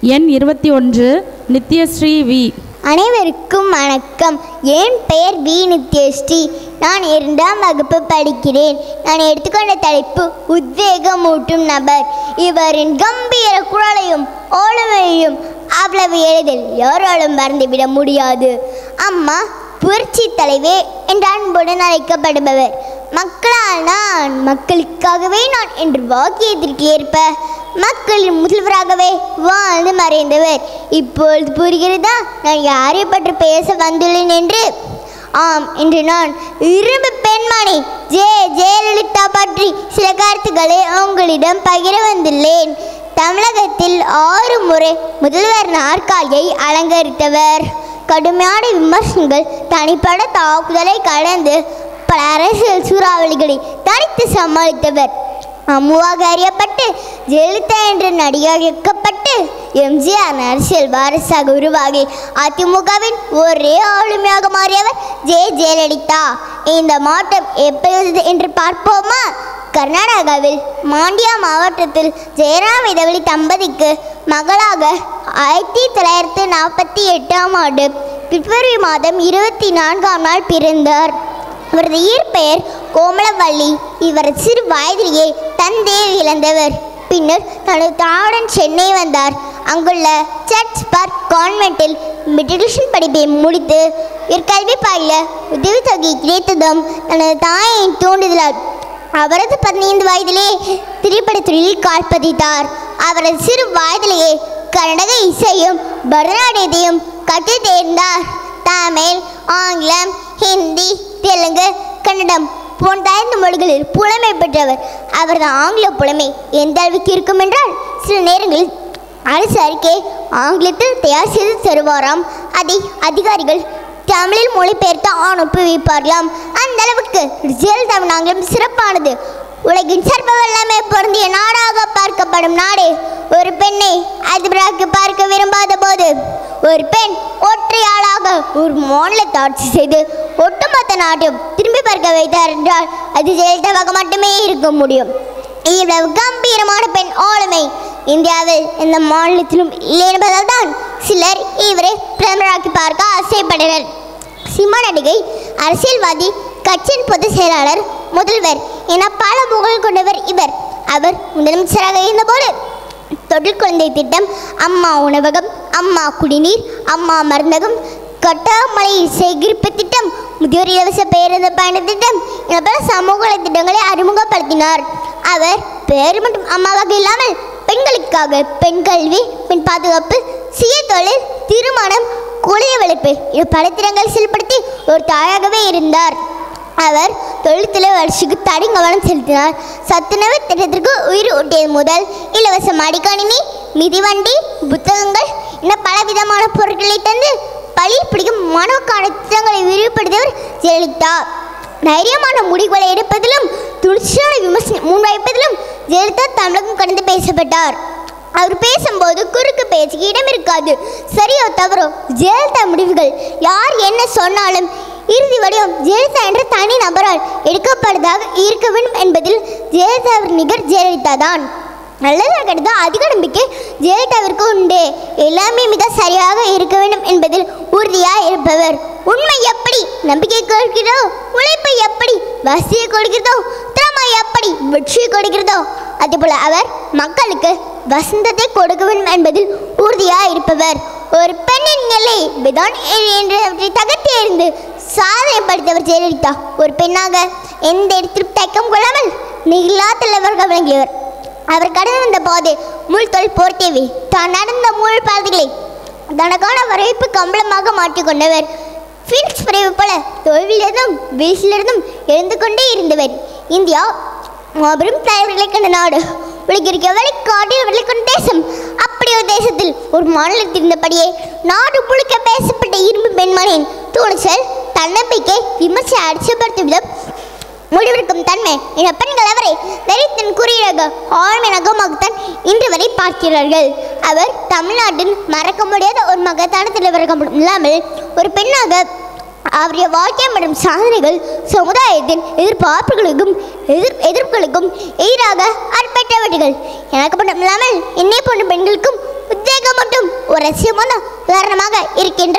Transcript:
எண் 21 நித்யஸ்ரீ வி. அனைவருக்கும் வணக்கம். என் பெயர் வி நித்யஸ்ரீ. நான் 2ஆம் வகுப்பு படிக்கிறேன். நான் எடுத்துக்கொண்ட தலைப்பு உத்வேகமூட்டும் நபர். இவரின் கம்பீர குரலையும் ஓளுமையையும் அவ்வளவு எளிதில் யாராலும் மறந்துவிட முடியாது. அம்மா புரட்சி தலைவே என்ற அன்புடன் அழைக்கப்படுபவர். மக்களால் நான், மக்களுக்காகவே நான் என்ற வாக்கியத்திற்கு ஏற்ப மக்களின் முதல்வராகவே வாழ்ந்து மறைந்தவர். இப்பொழுது புரிகிறதா நான் யாரை பற்றி பேச வந்துள்ளேன் என்று? ஆம், இன்று நான் இரும்பு பெண்மணி ஜெயலலிதா பற்றி சில கருத்துக்களை உங்களிடம் பகிர வந்துள்ளேன். தமிழகத்தில் 6 முறை முதல்வர் நாற்காலியை அலங்கரித்தவர். கடுமையான விமர்சனங்கள், தனிப்பட்ட தாக்குதலை கடந்து பல அரசியல் சூறாவளிகளை தனித்து சமாளித்தவர். அம்முவாக அறியப்பட்டு ஜெயலலிதா என்ற நடிகையாக்கப்பட்டு எம்ஜிஆர் அரசியல் வாரிசாக உருவாகி அதிமுகவின் ஒரே ஆளுமையாக மாறியவர் ஜெயலலிதா. இந்த மாற்றம் எப்போது என்று பார்ப்போமா? கர்நாடகாவில் மாண்டியா மாவட்டத்தில் ஜெயராம் இதவழி தம்பதிக்கு மகளாக 1948ஆம் ஆண்டு பிப்ரவரி மாதம் 24ஆம் நாள் பிறந்தார். இவரது இயற்பெயர் கோமலவள்ளி. இவர் சிறு வயதிலேயே தந்தையை இழந்தவர். பின்னர் தனது தாயுடன் சென்னை வந்தார். அங்குள்ள சர்ச் பார்க் கான்வென்ட்டில் மெட்ரிகுலேஷன் படிப்பை முடித்து கல்வி பயில உதவித்தொகை கிடைத்ததும் தனது தாயின் தூண்டுதலால் அவரது 15 வயதிலே திரைப்படத்துறையில் கால் பதித்தார். அவரது சிறு வயதிலேயே கர்நாடக இசையும் பரதநாட்டியத்தையும் கற்று தேர்ந்தார். தமிழ், ஆங்கிலம், ஹிந்தி, தெலுங்கு, கன்னடம் போன்ற 5 மொழிகளில் புலமை பெற்றவர். அவரது ஆங்கில புலமை எந்த அளவுக்கு இருக்கும் என்றால், சில நேரங்களில் அரசு அறிக்கை ஆங்கிலத்தில் தயார் செய்து தருவாராம். அதை அதிகாரிகள் தமிழில் மொழிபெயர்த்து அனுப்பி வைப்பார்களாம். அந்த அளவுக்கு ஜெயலலிதாவின் ஆங்கிலம் சிறப்பானது. உலகின் சர்வ வல்லமை பொருந்திய நாடாக பார்க்கப்படும் நாடு ஒரு பெண்ணை அதிபராக பார்க்க விரும்பாத போது, ஒரு பெண் ஒற்றையாளாக ஒரு மாநிலத்தை ஆட்சி செய்து ஒட்டுமொத்த நாட்டையும் திரும்பி பார்க்க வைத்தார் என்றால் அது ஜெயலலிதாவாக மட்டுமே இருக்க முடியும். இவ்வளவு கம்பீரமான பெண் ஆளுமை இந்தியாவில் எந்த மாநிலத்திலும் இல்லை என்பதால் தான் சிலர் இவரை பிரதமராக்கி பார்க்க ஆசைப்பட்டனர். சினிமா நடிகை, அரசியல்வாதி, கட்சியின் பொதுச் செயலாளர், முதல்வர் என பல புகழ் கொண்டவர் இவர். அவர் முதலமைச்சராக இருந்தபோது தொழில் குழந்தை திட்டம், அம்மா உணவகம், அம்மா குடிநீர், அம்மா மருந்தகம், கட்டாமலை சேகரிப்பு திட்டம், முதியோர் இலவச பேருந்து பயண திட்டம் என பல சமூக திட்டங்களை அறிமுகப்படுத்தினார். அவர் பேர் மட்டும் அம்மாவாக இல்லாமல் பெண்களுக்காக பெண் கல்வி, பெண் பாதுகாப்பு, சுய தொழில், திருமணம், குழந்தை வளர்ப்பு என பல திட்டங்களை செயல்படுத்தி ஒரு தாயாகவே இருந்தார். அவர் தொழில்துறை வளர்ச்சிக்கு தனி கவனம் செலுத்தினார். சத்துணவு திட்டத்திற்கு உயிர் ஊட்டியது முதல் இலவச மடிக்கணினி, மிதிவண்டி, புத்தகங்கள் என பலவிதமான பொருட்களை தந்து பள்ளியில் பிடிக்கும் மாணவக்கான திட்டங்களை விரிவுபடுத்தியவர் ஜெயலலிதா. தைரியமான முடிவுகளை எடுப்பதிலும் துணிச்சலான விமர்சனம் முன்வைப்பதிலும் ஜெயலலிதா தமிழகம் கடந்து பேசப்பட்டார். அவர் பேசும்போது குறுக்கு பேச்சுக்கு இடம் இருக்காது. சரியோ தவறோ ஜெயலலிதா முடிவுகள் யார் என்ன சொன்னாலும் இறுதி வடிவம் ஜெயலலிதா என்ற தனி நபரால் எடுக்கப்படுவதாக இருக்க வேண்டும் என்பதில் ஜெயலலிதாவின் நிகர் ஜெயலலிதா தான். நல்லதாக கிடைத்தா அதிக நம்பிக்கை ஜெயலலிதாவிற்கு உண்டு. எல்லாமே மிக சரியாக இருக்க வேண்டும் என்பதில் உறுதியாக இருப்பவர். உண்மை எப்படி நம்பிக்கை கொடுக்கிறதோ, உழைப்பை எப்படி வசதியை கொடுக்கிறதோ, திறமை எப்படி வெற்றியை கொடுக்கிறதோ, அதேபோல அவர் மக்களுக்கு வசந்தத்தை கொடுக்க வேண்டும் என்பதில் உறுதியாக இருப்பவர். ஒரு பெண்ணின் நிலை விதான் என்றவற்றை தகர்த்தி எறிந்து சாதனை படித்தவர் ஜெயலலிதா. ஒரு பெண்ணாக எந்த இடத்திலும் தயக்கம் கொள்ளாமல் நிகழா தலைவர்கள் விளங்கியவர். அவர் கடந்து வந்த போது முள் தொழில் போர்த்தேவி தான் நடந்த முள் பாதைகளை தனக்கான வரவேற்பு கம்பளமாக மாற்றிக்கொண்டவர். ஃபீனிக்ஸ் பிரிவு போல தொழிலிருந்தும் வீழ்ச்சியிலிருந்தும் எழுந்து கொண்டே இருந்தவர். இந்தியா மாபெரும் தலைவர்களை கண்ட நாடு, உலகிற்கு வழிகாட்டியவர்களை கொண்ட தேசம். அப்படி ஒரு தேசத்தில் ஒரு மாநிலத்தில் இருந்தபடியே நாடு முழுக்க பேசப்பட்ட இரும்பு பெண்மணியின் துணிச்சல், தன்னம்பிக்கை, விமர்சனம் அடிச்சப்படுத்தும் விதம், முடிவெடுக்கும் தன்மை என பெண்கள் அவரை தைரியத்தின் குறியீடாக ஆழ்மையாகத்தான் இன்று வரை பார்க்கிறார்கள். அவர் தமிழ்நாட்டின் மறக்க முடியாத ஒரு மகத்தான தலைவராக இல்லாமல் ஒரு பெண்ணாக அவருடைய வாழ்க்கை மற்றும் சாதனைகள் சமுதாயத்தின் எதிர்பார்ப்புகளுக்கும் எதிர்ப்புகளுக்கும் எதிராக அர்ப்பணித்தவர்கள். எனக்கு மட்டும் இல்லாமல் என்னை போன்ற பெண்களுக்கும் உத்வேகம் மற்றும் ஒரு சிறந்த உதாரணமாக இருக்கின்றார்.